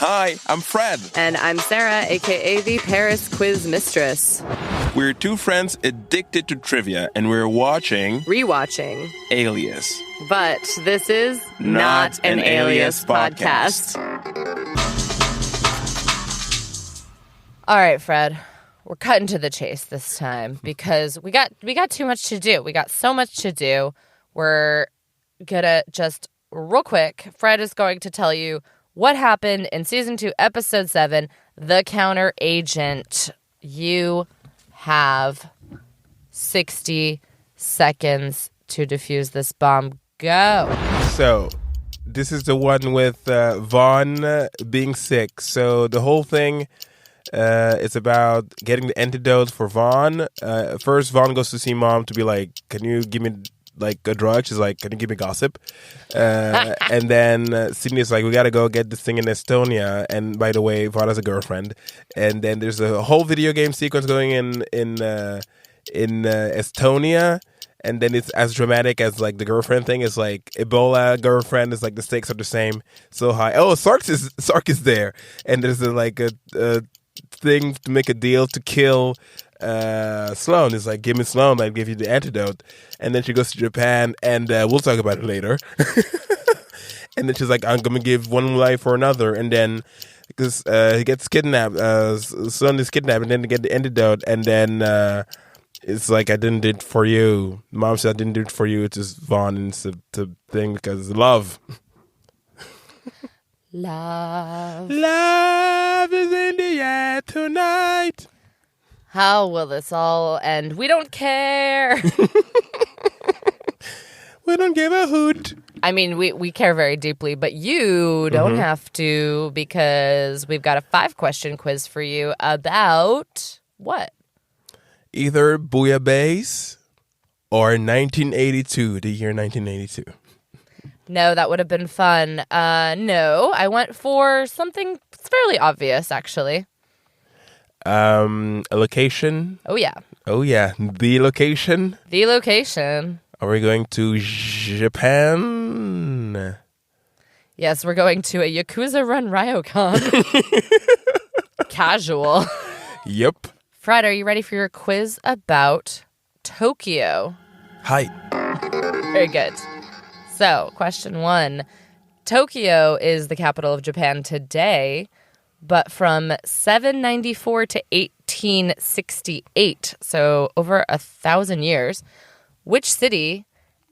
Hi, I'm Fred. And I'm Sarah, a.k.a. the Paris Quiz Mistress. We're two friends addicted to trivia, and we're rewatching Alias. But this is not an Alias podcast. All right, Fred. We're cutting to the chase this time because we got too much to do. We got so much to do. We're gonna just real quick. Fred is going to tell you what happened in season 2, episode 7, The Counter Agent. You have 60 seconds to defuse this bomb. Go. So, this is the one with Vaughn being sick. So, the whole thing is about getting the antidote for Vaughn. First, Vaughn goes to see mom to be like, can you give me like a drug? She's like, can you give me gossip? And then Sydney's like, we gotta go get this thing in Estonia. And by the way, Vaughn has a girlfriend. And then there's a whole video game sequence going in Estonia. And then it's as dramatic as like the girlfriend thing. It's like Ebola girlfriend. It's like the stakes are the same, so high. Oh, Sark is there, and there's a thing to make a deal to kill Sloan. It's like, give me Sloan, I'll give you the antidote. And then she goes to Japan, and we'll talk about it later. And then she's like, I'm gonna give one life for another. And then because he gets kidnapped, Sloan is kidnapped, and then they get the antidote, and then it's like, I didn't do it for you. Mom said I didn't do it for you. It's just Vaughn, and it's a thing because love. Love is in the air tonight. How will this all end? We don't care. We don't give a hoot. I mean, we care very deeply, but you don't have to, because we've got a 5-question quiz for you about what? Either Bouillabaisse or 1982, the year 1982. No, that would have been fun. No, I went for something fairly obvious, actually. A location? Oh, yeah. Oh, yeah. The location? The location. Are we going to Japan? Yes, we're going to a Yakuza-run Ryokan. Casual. Yep. Fred, are you ready for your quiz about Tokyo? Hi. Very good. So, question 1. Tokyo is the capital of Japan today, but from 794 to 1868, so over 1,000 years, which city,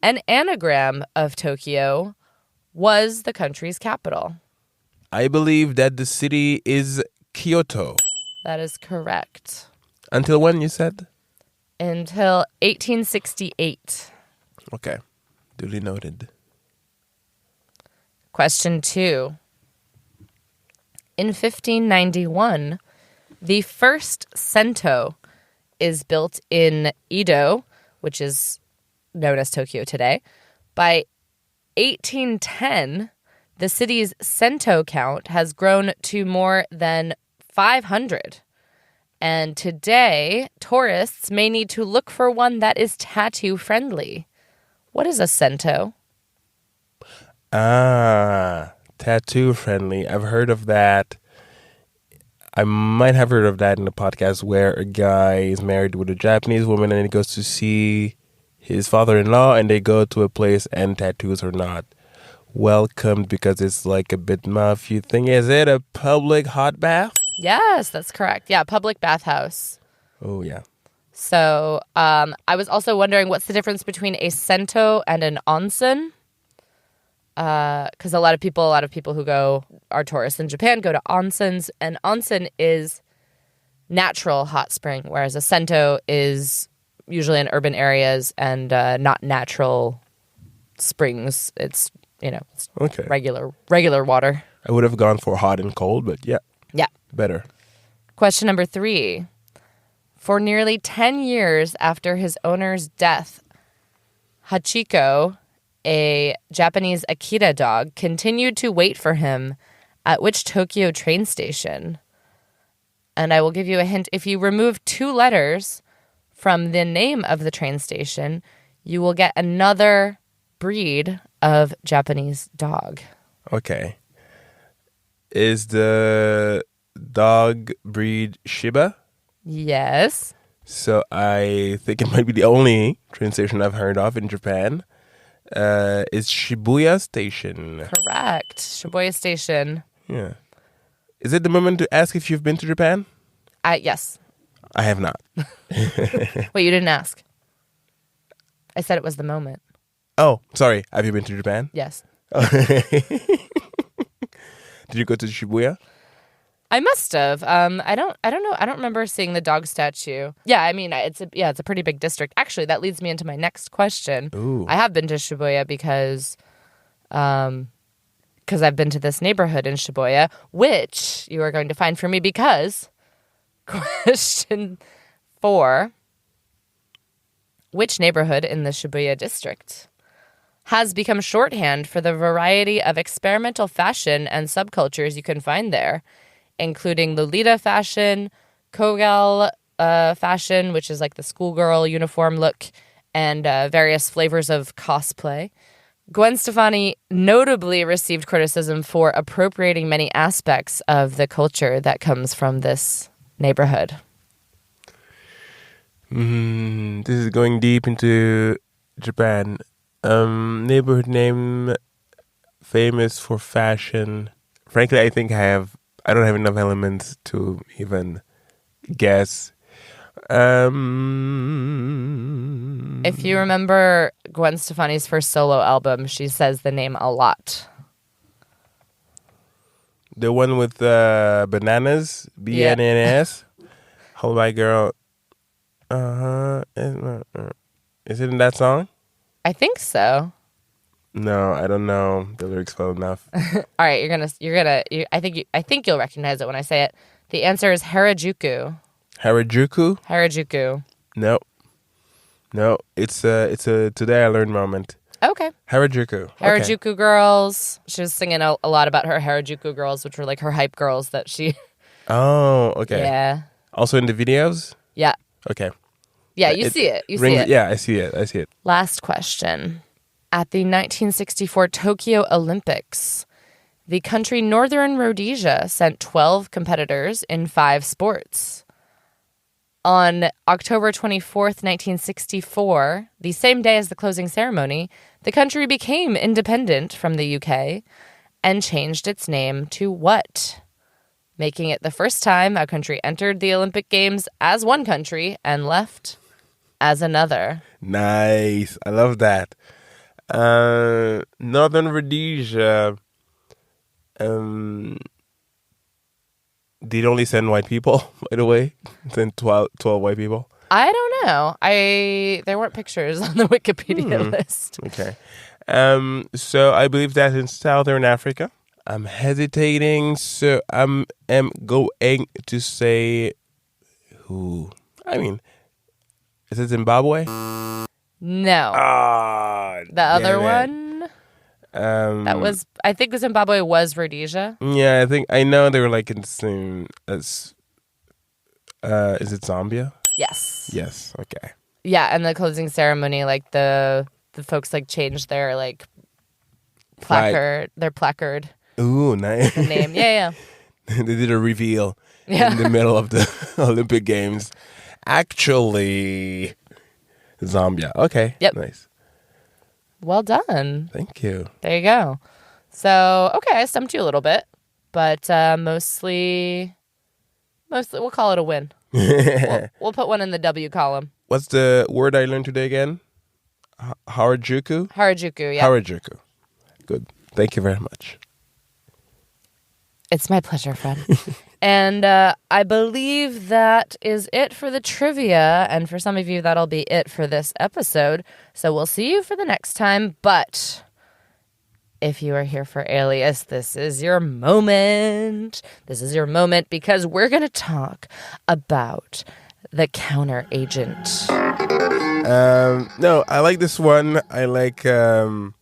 an anagram of Tokyo, was the country's capital? I believe that the city is Kyoto. That is correct. Until when, you said? Until 1868. Okay. Duly noted. Question 2. In 1591, the first Sento is built in Edo, which is known as Tokyo today. By 1810, the city's Sento count has grown to more than 500. And today, tourists may need to look for one that is tattoo-friendly. What is a Sento? Tattoo-friendly. I've heard of that. I might have heard of that in a podcast where a guy is married with a Japanese woman and he goes to see his father-in-law, and they go to a place and tattoos are not welcomed because it's like a bit mafia thing. Is it a public hot bath? Yes, that's correct. Yeah, public bathhouse. Oh, yeah. So I was also wondering, what's the difference between a Sento and an onsen? Because a lot of people who are tourists in Japan go to onsens, and onsen is natural hot spring, whereas a Sento is usually in urban areas and not natural springs. It's, it's Okay. regular water. I would have gone for hot and cold, but yeah. Yeah. Better. Question number 3. For nearly 10 years after his owner's death, Hachiko, a Japanese Akita dog, continued to wait for him at which Tokyo train station? And I will give you a hint. If you remove 2 letters from the name of the train station, you will get another breed of Japanese dog. Okay. is the dog breed Shiba. Yes. So I think it might be the only train station I've heard of in Japan. It's Shibuya Station. Correct. Shibuya Station. Yeah. Is it the moment to ask if you've been to Japan? Yes. I have not. Wait, you didn't ask. I said it was the moment. Oh, sorry. Have you been to Japan? Yes. Did you go to Shibuya? I must have. I don't know. I don't remember seeing the dog statue. Yeah, I mean, it's a pretty big district. Actually, that leads me into my next question. Ooh. I have been to Shibuya because I've been to this neighborhood in Shibuya, which you are going to find for me because question 4, which neighborhood in the Shibuya district has become shorthand for the variety of experimental fashion and subcultures you can find there, including Lolita fashion, Kogal fashion, which is like the schoolgirl uniform look, and various flavors of cosplay. Gwen Stefani notably received criticism for appropriating many aspects of the culture that comes from this neighborhood. This is going deep into Japan. Neighborhood name famous for fashion. Frankly, I think I don't have enough elements to even guess. If you remember Gwen Stefani's first solo album, she says the name a lot. The one with bananas, BNNS. Hold my girl. Is it in that song? I think so. No, I don't know the lyrics well enough. All right, I think you'll recognize it when I say it. The answer is Harajuku. Harajuku? Harajuku. No. It's a today I learned moment. Okay. Harajuku. Harajuku girls. She was singing a lot about her Harajuku girls, which were like her hype girls that she. Oh, okay. Yeah. Also in the videos? Yeah. Okay. Yeah, you see it. You see it. Yeah, I see it. Last question. At the 1964 Tokyo Olympics, the country Northern Rhodesia sent 12 competitors in 5 sports. On October 24th, 1964, the same day as the closing ceremony, the country became independent from the UK and changed its name to what? Making it the first time a country entered the Olympic Games as one country and left as another. Nice. I love that. Northern Rhodesia did only send white people, by the way? Send 12 white people? I don't know. There weren't pictures on the Wikipedia list. Okay. So I believe that's in Southern Africa. I'm hesitating, so am going to say who? I mean, is it Zimbabwe? No. The other one? I think Zimbabwe was Rhodesia. Yeah, I know they were like in the same as. Is it Zambia? Yes. Yes. Okay. Yeah, and the closing ceremony, like the folks like changed their like placard. Ooh, nice. The name. Yeah. They did a reveal in the middle of the Olympic Games. Actually, Zambia. Okay. Yep. Nice. Well done. Thank you. There you go. So, okay, I stumped you a little bit, but mostly we'll call it a win. We'll put one in the W column. What's the word I learned today again? Harajuku? Harajuku, yeah. Harajuku. Good. Thank you very much. It's my pleasure, Fred. And I believe that is it for the trivia. And for some of you, that'll be it for this episode. So we'll see you for the next time. But if you are here for Alias, this is your moment. This is your moment because we're going to talk about the counter agent. No, I like this one. I like the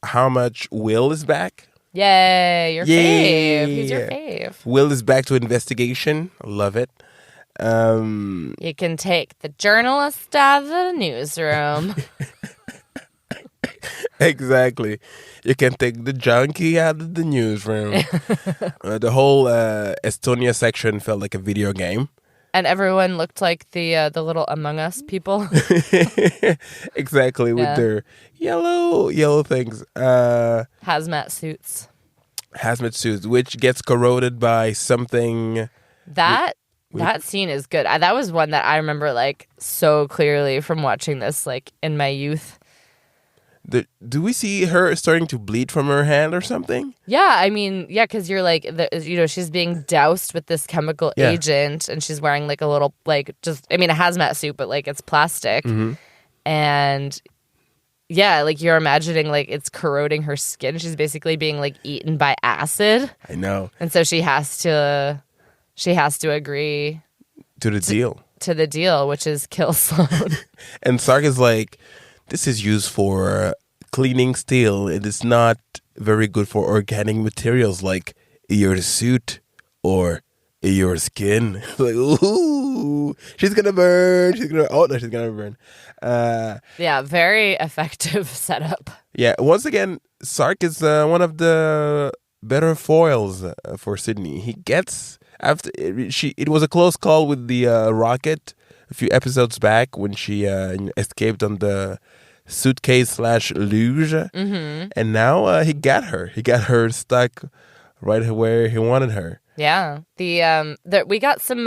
how much Will is back. Yay, your fave. He's your fave. Will is back to investigation. I love it. You can take the journalist out of the newsroom. Exactly. You can take the junkie out of the newsroom. The whole Estonia section felt like a video game. And everyone looked like the little Among Us people. Exactly, with their yellow things. Hazmat suits. Hazmat suits, which gets corroded by something. That scene is good. That was one that I remember like so clearly from watching this like in my youth. Do we see her starting to bleed from her hand or something? Yeah, I mean, yeah, because you're like, she's being doused with this chemical agent, and she's wearing like a little, like, a hazmat suit, but like it's plastic. Mm-hmm. And yeah, like you're imagining like it's corroding her skin. She's basically being like eaten by acid. I know. And so she has to agree to the deal, which is kill Sloane. And Sark is like, this is used for cleaning steel. It is not very good for organic materials like your suit or your skin. Like, ooh, she's gonna burn. She's gonna burn. Yeah, very effective setup. Yeah, once again, Sark is one of the better foils for Sydney. He gets it was a close call with the rocket a few episodes back when she escaped on the suitcase/luge, and now he got her stuck right where he wanted her. Yeah, we got some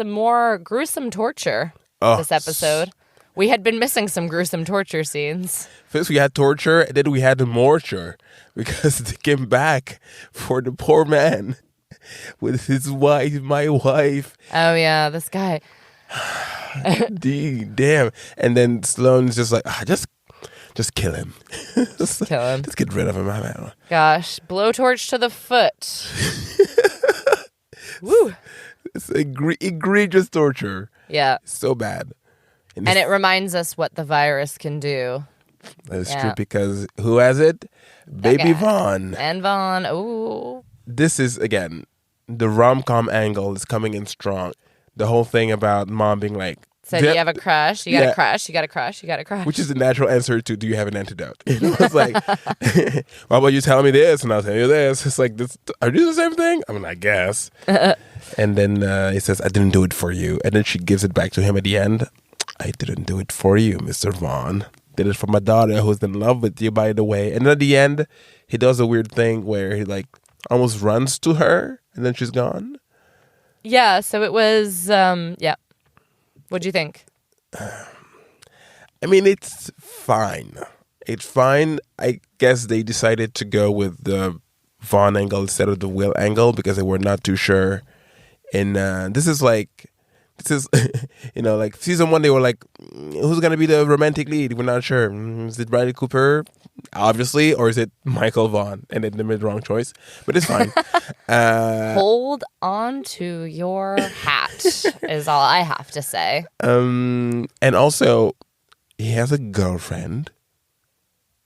more gruesome torture this episode. We had been missing some gruesome torture scenes. First we had torture, and then we had the morture, because they came back for the poor man with his wife, my wife. Oh yeah, this guy. Damn. And then Sloane's just like, just kill him. Just kill him. Just get rid of him. I don't know. Gosh, blowtorch to the foot. Woo. It's egregious torture. Yeah. So bad. And it reminds us what the virus can do. That is true, because who has it? Baby Vaughn. And Vaughn. Ooh. This is, again, the rom-com angle is coming in strong. The whole thing about mom being like, so you have a crush, you got a crush, you got a crush, you got a crush. Which is the natural answer to, do you have an antidote? It's like, why about you telling me this and I'll tell you this? It's like, are these the same thing? I mean, I guess. And then he says, I didn't do it for you. And then she gives it back to him at the end. I didn't do it for you, Mr. Vaughn. Did it for my daughter who's in love with you, by the way. And at the end, he does a weird thing where he like almost runs to her and then she's gone. Yeah, so it was, What'd you think? I mean, it's fine. It's fine. I guess they decided to go with the Vaughn angle instead of the Will angle because they were not too sure. And this is, like season 1, they were like, who's going to be the romantic lead? We're not sure. Is it Bradley Cooper? Obviously. Or is it Michael Vaughn? And they made the wrong choice. But it's fine. Hold on to your hat is all I have to say. And also, he has a girlfriend.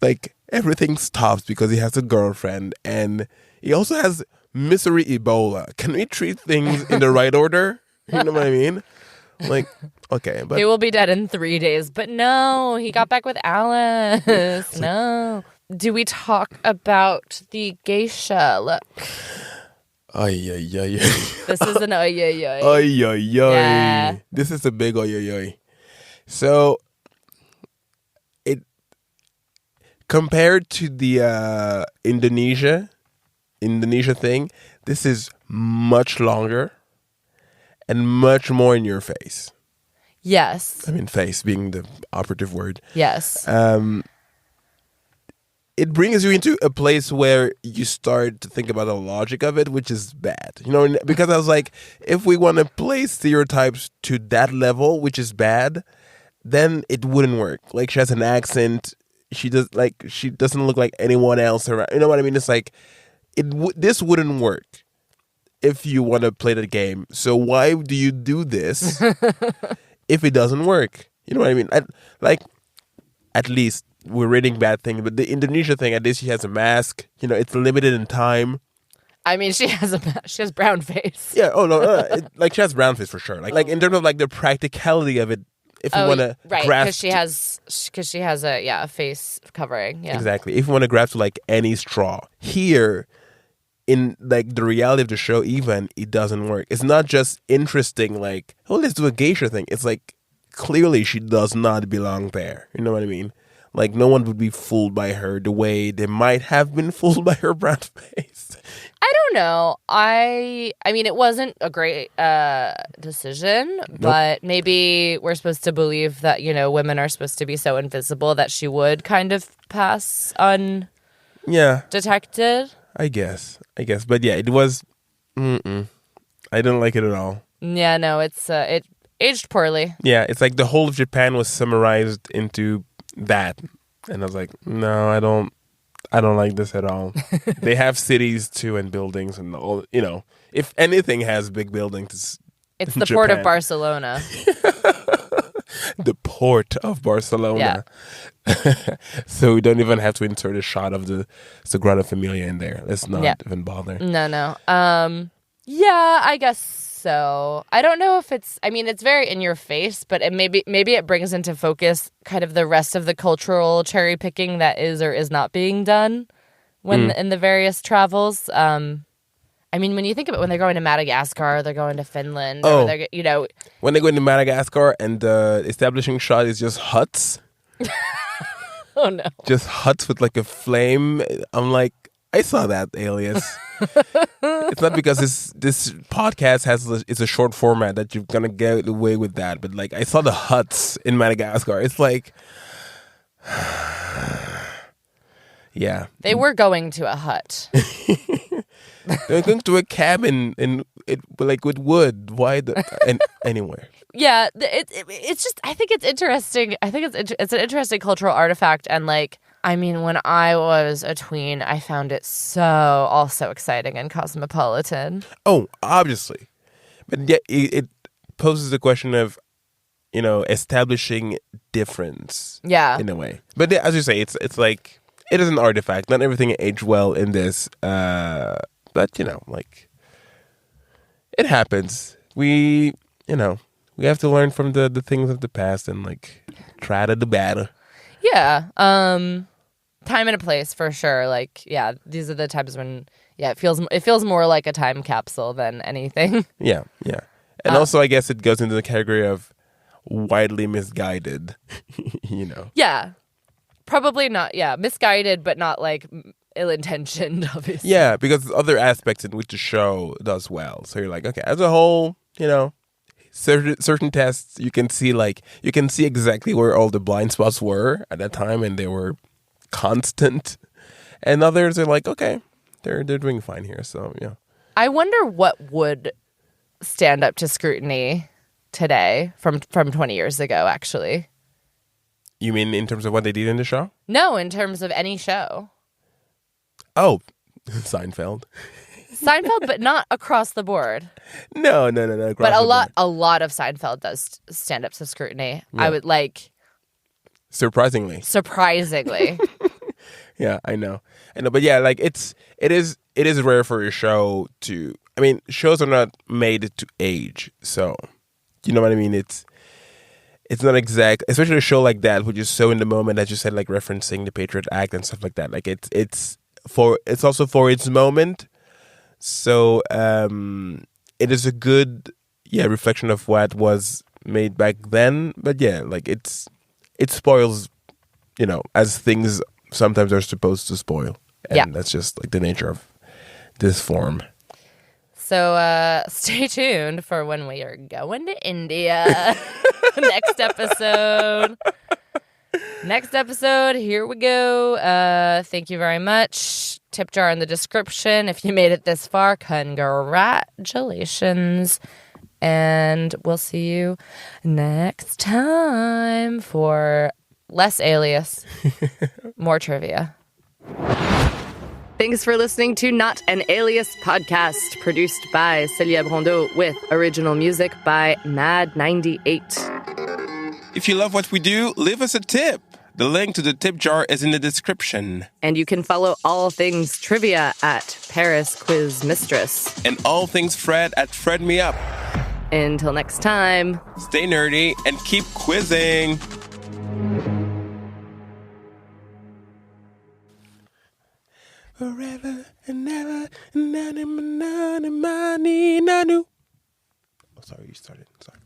Like, everything stops because he has a girlfriend. And he also has misery Ebola. Can we treat things in the right order? You know what I mean? Like, okay, but he will be dead in 3 days. But no, he got back with Alice. No. Do we talk about the geisha look? Ay, ay, ay. This is an ay, ay, ay. Ay, ay, ay. Yeah. This is a big ay, ay, ay. So, it compared to the Indonesia thing, this is much longer. And much more in your face. Yes. I mean, face being the operative word. Yes. It brings you into a place where you start to think about the logic of it, which is bad. You know, because I was like, if we want to play stereotypes to that level, which is bad, then it wouldn't work. Like, she has an accent. She doesn't look like anyone else around. You know what I mean? It's like, this wouldn't work if you want to play the game. So why do you do this if it doesn't work? You know what I mean? At least we're reading bad things, but the Indonesia thing, at least she has a mask. You know, it's limited in time. I mean, she has brown face. Yeah. Oh no. She has brown face for sure. Like in terms of like the practicality of it, if we want to right, grasp, because she has a face covering. Yeah, exactly. If we want to grasp to like any straw here, in like the reality of the show, even it doesn't work. It's not just interesting. Like, oh, let's do a geisha thing. It's like clearly she does not belong there. You know what I mean? Like, no one would be fooled by her the way they might have been fooled by her brown face. I don't know. I mean, it wasn't a great decision, but maybe we're supposed to believe that, women are supposed to be so invisible that she would kind of pass undetected. I guess. But yeah, it was, I didn't like it at all. Yeah, no, it aged poorly. Yeah, it's like the whole of Japan was summarized into that. And I was like, no, I don't like this at all. They have cities too and buildings and all, if anything has big buildings, it's the port of Barcelona. The port of Barcelona. Yeah. So we don't even have to insert a shot of the Sagrada Familia in there. Let's not even bother. No. Yeah, I guess so. I don't know if it's very in your face, but maybe it brings into focus kind of the rest of the cultural cherry picking that is or is not being done when in the various travels. When you think about when they're going to Madagascar, they're going to Finland, or when they go into Madagascar and the establishing shot is just huts. Oh no. Just huts with like a flame. I'm like, I saw that, Alias. It's not because this podcast it's a short format that you're gonna get away with that, but like I saw the huts in Madagascar. It's like, yeah, they were going to a hut. They're going to a cabin with wood. Why anywhere? Yeah, it's just, I think it's interesting. I think it's an interesting cultural artifact, and when I was a tween, I found it also exciting and cosmopolitan. Oh, obviously. But yeah, it poses the question of, establishing difference. Yeah. In a way. But yeah, as you say, it's like, it is an artifact. Not everything aged well in this. But, it happens. We have to learn from the things of the past and, try to do better. Yeah. Time and a place for sure. These are the times when, it feels more like a time capsule than anything. Yeah. And also, I guess it goes into the category of widely misguided, Yeah. Probably not, misguided, but not, ill-intentioned, obviously. Yeah, because there's other aspects in which the show does well. So you're like, okay, as a whole, certain tests, you can see exactly where all the blind spots were at that time, and they were constant. And others are like, okay, they're doing fine here. So yeah. I wonder what would stand up to scrutiny today from 20 years ago, actually. You mean in terms of what they did in the show? No, in terms of any show. Oh, Seinfeld. Seinfeld, but not across the board. No. But a lot of Seinfeld does stand up to scrutiny. Yeah. I would surprisingly. Yeah, I know. But yeah, it is rare for a show to. I mean, shows are not made to age, so you know what I mean. It's not exact, especially a show like that, which is so in the moment, as you said, referencing the Patriot Act and stuff like that. It's also for its moment. So it is a good reflection of what was made back then. But yeah, it spoils, as things sometimes are supposed to spoil. And that's just the nature of this form. So stay tuned for when we are going to India. Next episode, here we go. Thank you very much. Tip jar in the description. If you made it this far, congratulations. And we'll see you next time for less Alias, more trivia. Thanks for listening to Not an Alias podcast, produced by Celia Brondeau with original music by Mad98. If you love what we do, leave us a tip. The link to the tip jar is in the description. And you can follow all things trivia at Paris Quiz Mistress. And all things Fred at Fred Me Up. Until next time. Stay nerdy and keep quizzing. Forever and ever and nanu. Oh, sorry, you started. Sorry.